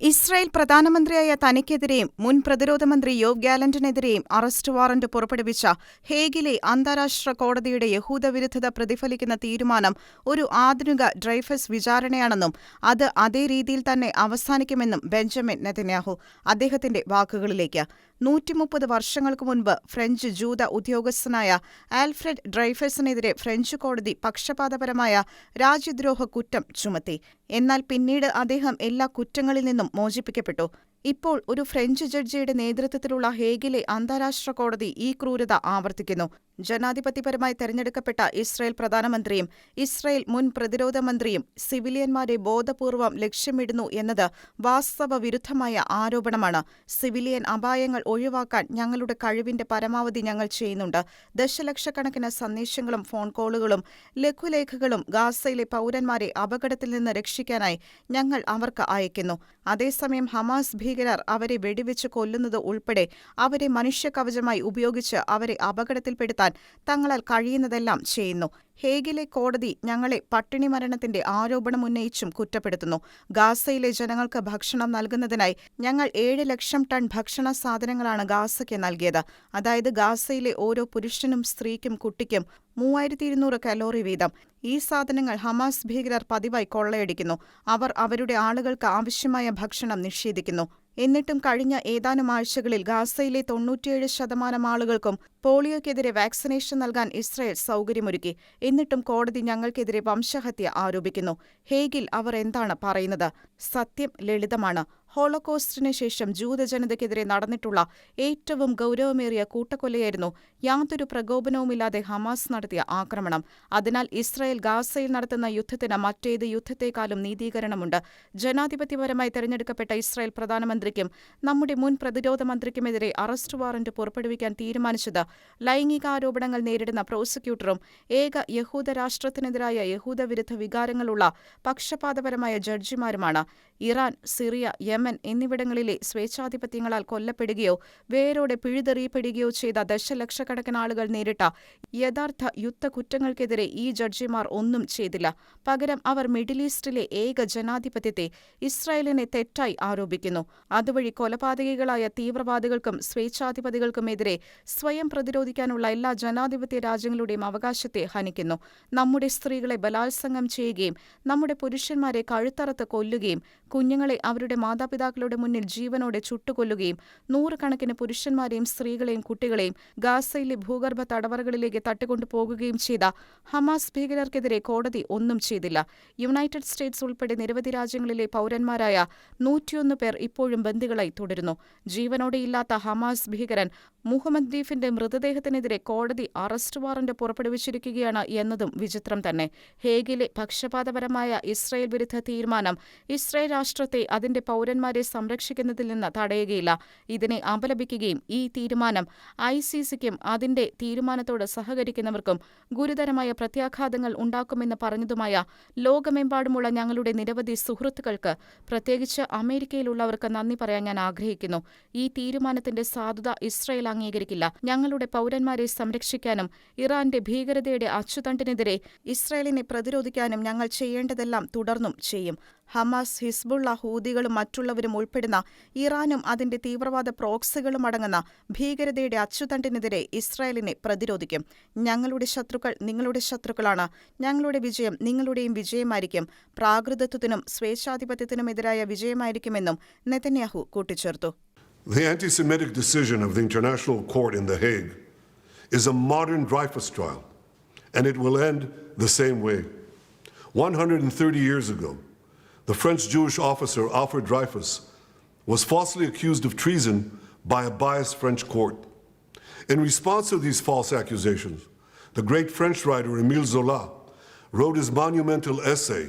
Israel പ്രധാനമന്ത്രിയായ തനിക്കെതിരെയും മുൻ പ്രതിരോധ മന്ത്രി യോവ് ഗാലന്റിനെതിരെയും അറസ്റ്റ് വാറന്റ് പുറപ്പെടുവിച്ച ഹേഗിലെ അന്താരാഷ്ട്ര കോടതിയുടെ യഹൂദവിരുദ്ധത പ്രതിഫലിക്കുന്ന തീരുമാനം ഒരു ആധുനിക ഡ്രൈഫസ് വിചാരണയാണെന്നും അത് അതേ രീതിയിൽ തന്നെ അവസാനിക്കുമെന്നും ബെഞ്ചമിൻ നെതന്യാഹു അദ്ദേഹത്തിന്റെ വാക്കുകളിലേക്ക്. 130 വർഷങ്ങൾക്ക് മുൻപ് ഫ്രഞ്ച് ജൂത ഉദ്യോഗസ്ഥനായ ആൽഫ്രഡ് ഡ്രൈഫസിനെതിരെ ഫ്രഞ്ച് കോടതി പക്ഷപാതപരമായ രാജ്യദ്രോഹ കുറ്റം ചുമത്തി. എന്നാൽ പിന്നീട് അദ്ദേഹം എല്ലാ കുറ്റങ്ങളിൽ നിന്നും മോചിപ്പിക്കപ്പെട്ടു. ഇപ്പോൾ ഒരു ഫ്രഞ്ച് ജഡ്ജിയുടെ നേതൃത്വത്തിലുള്ള ഹേഗിലെ അന്താരാഷ്ട്ര കോടതി ഈ ക്രൂരത ആവർത്തിക്കുന്നു. ജനാധിപത്യപരമായി തെരഞ്ഞെടുക്കപ്പെട്ട ഇസ്രായേൽ പ്രധാനമന്ത്രിയും ഇസ്രായേൽ മുൻ പ്രതിരോധ മന്ത്രിയും സിവിലിയന്മാരെ ബോധപൂർവം ലക്ഷ്യമിടുന്നു എന്നത് വാസ്തവ വിരുദ്ധമായ ആരോപണമാണ്. സിവിലിയൻ അപായങ്ങൾ ഒഴിവാക്കാൻ ഞങ്ങളുടെ കഴിവിന്റെ പരമാവധി ഞങ്ങൾ ചെയ്യുന്നുണ്ട്. ദശലക്ഷക്കണക്കിന് സന്ദേശങ്ങളും ഫോൺ കോളുകളും ലഘുലേഖകളും ഗാസയിലെ പൗരന്മാരെ അപകടത്തിൽ നിന്ന് രക്ഷിക്കാനായി ഞങ്ങൾ അവർക്ക് അയക്കുന്നു. അതേസമയം ഹമാസ് ഭീകരർ അവരെ വെടിവെച്ച് കൊല്ലുന്നത് ഉൾപ്പെടെ അവരെ മനുഷ്യകവചമായി ഉപയോഗിച്ച് അവരെ അപകടത്തിൽപ്പെടുത്താൻ തങ്ങളാൽ കഴിയുന്നതെല്ലാം ചെയ്യുന്നു. ഹേഗിലെ കോടതി ഞങ്ങളെ പട്ടിണി മരണത്തിന്റെ ആരോപണമുന്നയിച്ചും കുറ്റപ്പെടുത്തുന്നു. ഗാസയിലെ ജനങ്ങൾക്ക് ഭക്ഷണം നൽകുന്നതിനായി ഞങ്ങൾ 7 ലക്ഷം ടൺ ഭക്ഷണ സാധനങ്ങളാണ് ഗാസയ്ക്ക് നൽകിയത്. അതായത് ഗാസയിലെ ഓരോ പുരുഷനും സ്ത്രീക്കും കുട്ടിക്കും 3200 കലോറി വീതം. ഈ സാധനങ്ങൾ ഹമാസ് ഭീകരർ പതിവായി കൊള്ളയടിക്കുന്നു. അവർ അവരുടെ ആളുകൾക്ക് ആവശ്യമായ ഭക്ഷണം നിഷേധിക്കുന്നു. എന്നിട്ടും കഴിഞ്ഞ ഏതാനും ആഴ്ചകളിൽ ഗാസയിലെ 97% ആളുകൾക്കും പോളിയോക്കെതിരെ വാക്സിനേഷൻ നൽകാൻ ഇസ്രായേൽ സൗകര്യമൊരുക്കി. എന്നിട്ടും കോടതി ഞങ്ങൾക്കെതിരെ വംശഹത്യ ആരോപിക്കുന്നു. ഹേഗിൽ അവർ എന്താണ് പറയുന്നത്? സത്യം ലളിതമാണ്. ഹോളോകോസ്റ്റിന് ശേഷം ജൂതജനതയ്ക്കെതിരെ നടന്നിട്ടുള്ള ഏറ്റവും ഗൗരവമേറിയ കൂട്ടക്കൊലയായിരുന്നു യാതൊരു പ്രകോപനവുമില്ലാതെ ഹമാസ് നടത്തിയ ആക്രമണം. അതിനാൽ ഇസ്രായേൽ ഗാസയിൽ നടത്തുന്ന യുദ്ധത്തിന് മറ്റേത് യുദ്ധത്തെക്കാളും നീതീകരണമുണ്ട്. ജനാധിപത്യപരമായി തെരഞ്ഞെടുക്കപ്പെട്ട ഇസ്രായേൽ പ്രധാനമന്ത്രിക്കും നമ്മുടെ മുൻ പ്രതിരോധ മന്ത്രിക്കുമെതിരെ അറസ്റ്റ് വാറന്റ് പുറപ്പെടുവിക്കാൻ തീരുമാനിച്ചത് ലൈംഗികാരോപണങ്ങൾ നേരിടുന്ന പ്രോസിക്യൂട്ടറും ഏക യഹൂദ രാഷ്ട്രത്തിനെതിരായ യഹൂദവിരുദ്ധ വികാരങ്ങളുള്ള പക്ഷപാതപരമായ ജഡ്ജിമാരുമാണ്. ഇറാൻ, സിറിയ, യമൻ എന്നിവിടങ്ങളിലെ സ്വേച്ഛാധിപത്യങ്ങളാൽ കൊല്ലപ്പെടുകയോ വേരോടെ പിഴുതെറിയപ്പെടുകയോ ചെയ്ത ദശലക്ഷക്കണക്കിന് ആളുകൾ നേരിട്ട യഥാർത്ഥ യുദ്ധക്കുറ്റങ്ങൾക്കെതിരെ ഈ ജഡ്ജിമാർ ഒന്നും ചെയ്തില്ല. പകരം അവർ മിഡിൽ ഈസ്റ്റിലെ ഏക ജനാധിപത്യത്തെ, ഇസ്രായേലിനെ തെറ്റായി ആരോപിക്കുന്നു. അതുവഴി കൊലപാതകികളായ തീവ്രവാദികൾക്കും സ്വേച്ഛാധിപതികൾക്കുമെതിരെ സ്വയം പ്രതിരോധിക്കാനുള്ള എല്ലാ ജനാധിപത്യ രാജ്യങ്ങളുടെയും അവകാശത്തെ ഹനിക്കുന്നു. നമ്മുടെ സ്ത്രീകളെ ബലാത്സംഗം ചെയ്യുകയും നമ്മുടെ പുരുഷന്മാരെ കഴുത്തറത്ത് കൊല്ലുകയും കുഞ്ഞുങ്ങളെ അവരുടെ മാതാപിതാക്കളുടെ മുന്നിൽ ജീവനോടെ ചുട്ടുകൊല്ലുകയും നൂറുകണക്കിന് പുരുഷന്മാരെയും സ്ത്രീകളെയും കുട്ടികളെയും ഗാസയിലെ ഭൂഗർഭ തടവറകളിലേക്ക് തട്ടിക്കൊണ്ടുപോകുകയും ചെയ്ത ഹമാസ് ഭീകരർക്കെതിരെ കോടതി ഒന്നും ചെയ്തില്ല. യുണൈറ്റഡ് സ്റ്റേറ്റ്സ് ഉൾപ്പെടെ നിരവധി രാജ്യങ്ങളിലെ പൗരന്മാരായ 101 പേർ ഇപ്പോഴും ബന്ദികളായി തുടരുന്നു. ജീവനോടെയില്ലാത്ത ഹമാസ് ഭീകരൻ മുഹമ്മദ് ദീഫിന്റെ മൃതദേഹത്തിനെതിരെ കോടതി അറസ്റ്റ് വാറന്റ് പുറപ്പെടുവിച്ചിരിക്കുകയാണ് എന്നതും വിചിത്രം തന്നെ. ഹേഗിലെ പക്ഷപാതപരമായ ഇസ്രായേൽ വിരുദ്ധ തീരുമാനം ഇസ്രായേൽ രാഷ്ട്രത്തെ അതിന്റെ പൗരന്മാരെ സംരക്ഷിക്കുന്നതിൽ നിന്ന് തടയുകയില്ല. ഇതിനെ അപലപിക്കുകയും ഈ തീരുമാനം ICCക്കും അതിന്റെ തീരുമാനത്തോട് സഹകരിക്കുന്നവർക്കും ഗുരുതരമായ പ്രത്യാഘാതങ്ങൾ ഉണ്ടാക്കുമെന്ന് പറഞ്ഞതുമായ ലോകമെമ്പാടുമുള്ള ഞങ്ങളുടെ നിരവധി സുഹൃത്തുക്കൾക്ക്, പ്രത്യേകിച്ച് അമേരിക്കയിലുള്ളവർക്ക് നന്ദി പറയാൻ ഞാൻ ആഗ്രഹിക്കുന്നു. ഈ തീരുമാനത്തിന്റെ സാധുത ഇസ്രായേൽ അംഗീകരിക്കില്ല. ഞങ്ങളുടെ പൗരന്മാരെ സംരക്ഷിക്കാനും ഇറാന്റെ ഭീകരതയുടെ അച്ചുതണ്ടിനെതിരെ ഇസ്രായേലിനെ പ്രതിരോധിക്കാനും ഞങ്ങൾ ചെയ്യേണ്ടതെല്ലാം തുടർന്നും ചെയ്യും. ഹമാസ്, ഹിസ്ബുള്ള, ഹൂതികളും മറ്റുള്ളവരും ഉൾപ്പെടുന്ന ഇറാനും അതിന്റെ തീവ്രവാദ പ്രോക്സികളും അടങ്ങുന്ന ഭീകരതയുടെ അച്ചുതണ്ടിനെതിരെ ഇസ്രായേലിനെ പ്രതിരോധിക്കും. ഞങ്ങളുടെ ശത്രുക്കൾ നിങ്ങളുടെ ശത്രുക്കളാണ്. ഞങ്ങളുടെ വിജയം നിങ്ങളുടെയും വിജയമായിരിക്കും. പ്രാകൃതത്വത്തിനും സ്വേച്ഛാധിപത്യത്തിനുമെതിരായ വിജയമായിരിക്കുമെന്നും നെതന്യാഹു കൂട്ടിച്ചേർത്തു. The anti-Semitic decision of the International Court in The Hague is a modern Dreyfus trial, and it will end the same way. 130 years ago, the French Jewish officer Alfred Dreyfus was falsely accused of treason by a biased French court. In response to these false accusations, the great French writer Émile Zola wrote his monumental essay,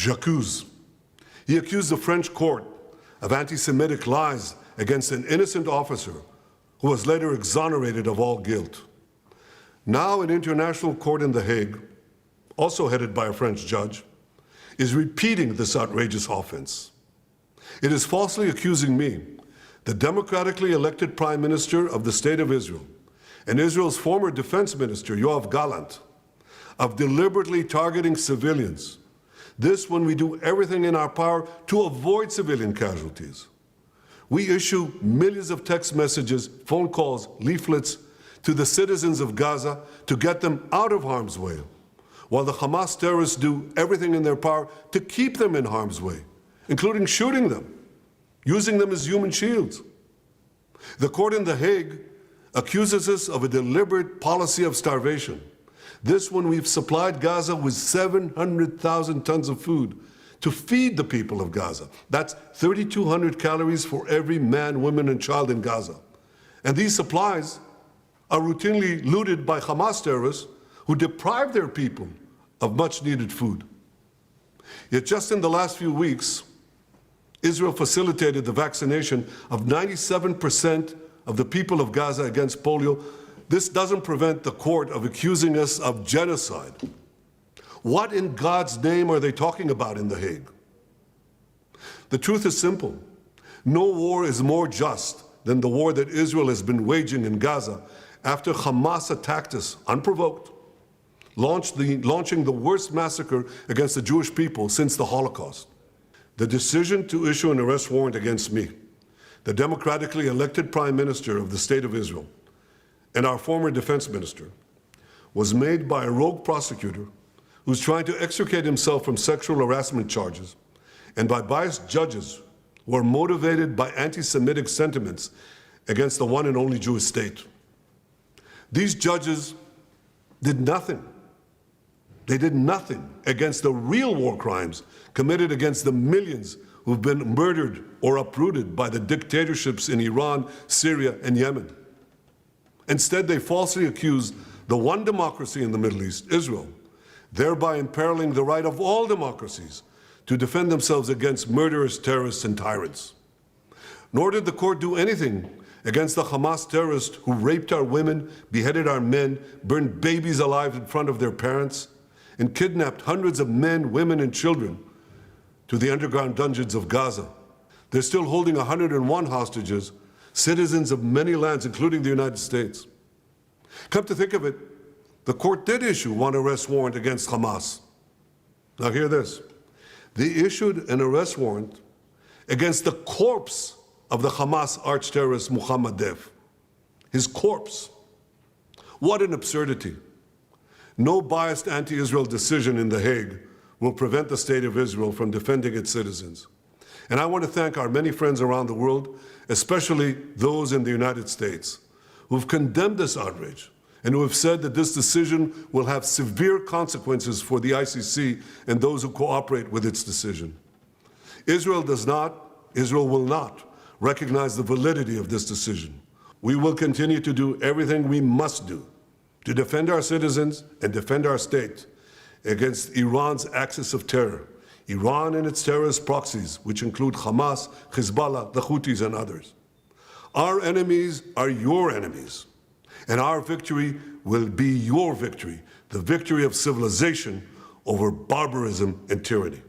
J'accuse. He accused the French court of anti-Semitic lies against an innocent officer who was later exonerated of all guilt. Now an international court in The Hague, also headed by a French judge, is repeating this outrageous offense. It is falsely accusing me, the democratically elected Prime Minister of the State of Israel, and Israel's former Defense Minister, Yoav Gallant, of deliberately targeting civilians, This when we do everything in our power to avoid civilian casualties. We issue millions of text messages, phone calls, leaflets to the citizens of Gaza to get them out of harm's way, while the Hamas terrorists do everything in their power to keep them in harm's way, including shooting them, using them as human shields. The court in The Hague accuses us of a deliberate policy of starvation. This when we've supplied Gaza with 700,000 tons of food to feed the people of Gaza. That's 3,200 calories for every man, woman, and child in Gaza. And these supplies are routinely looted by Hamas terrorists who deprive their people of much-needed food. Yet just in the last few weeks, Israel facilitated the vaccination of 97% of the people of Gaza against polio. This doesn't prevent the court of accusing us of genocide. What in God's name are they talking about in The Hague? The truth is simple. No war is more just than the war that Israel has been waging in Gaza after Hamas attacked us unprovoked, launching the worst massacre against the Jewish people since the Holocaust. The decision to issue an arrest warrant against me, the democratically elected Prime Minister of the State of Israel, and our former defense minister, was made by a rogue prosecutor who's trying to extricate himself from sexual harassment charges, and by biased judges who are motivated by anti-Semitic sentiments against the one and only Jewish state. These judges did nothing. They did nothing against the real war crimes committed against the millions who've been murdered or uprooted by the dictatorships in Iran, Syria, and Yemen. Instead, they falsely accused the one democracy in the Middle East, Israel, thereby imperiling the right of all democracies to defend themselves against murderous terrorists and tyrants. Nor did the court do anything against the Hamas terrorists who raped our women, beheaded our men, burned babies alive in front of their parents, and kidnapped hundreds of men, women, and children to the underground dungeons of Gaza. They're still holding 101 hostages, citizens of many lands, including the United States. Come to think of it, the court did issue one arrest warrant against Hamas. Now hear this. They issued an arrest warrant against the corpse of the Hamas arch-terrorist Mohammed Dev. His corpse. What an absurdity. No biased anti-Israel decision in The Hague will prevent the state of Israel from defending its citizens. And I want to thank our many friends around the world, especially those in the United States, who've condemned this outrage and who have said that this decision will have severe consequences for the ICC and those who cooperate with its decision. Israel will not recognize the validity of this decision. We will continue to do everything we must do to defend our citizens and defend our state against Iran's axis of terror, Iran and its terrorist proxies, which include Hamas, HEZBOLLAH, the Houthis, and others. Our enemies are your enemies, and our victory will be your victory, the victory of civilization over barbarism and tyranny.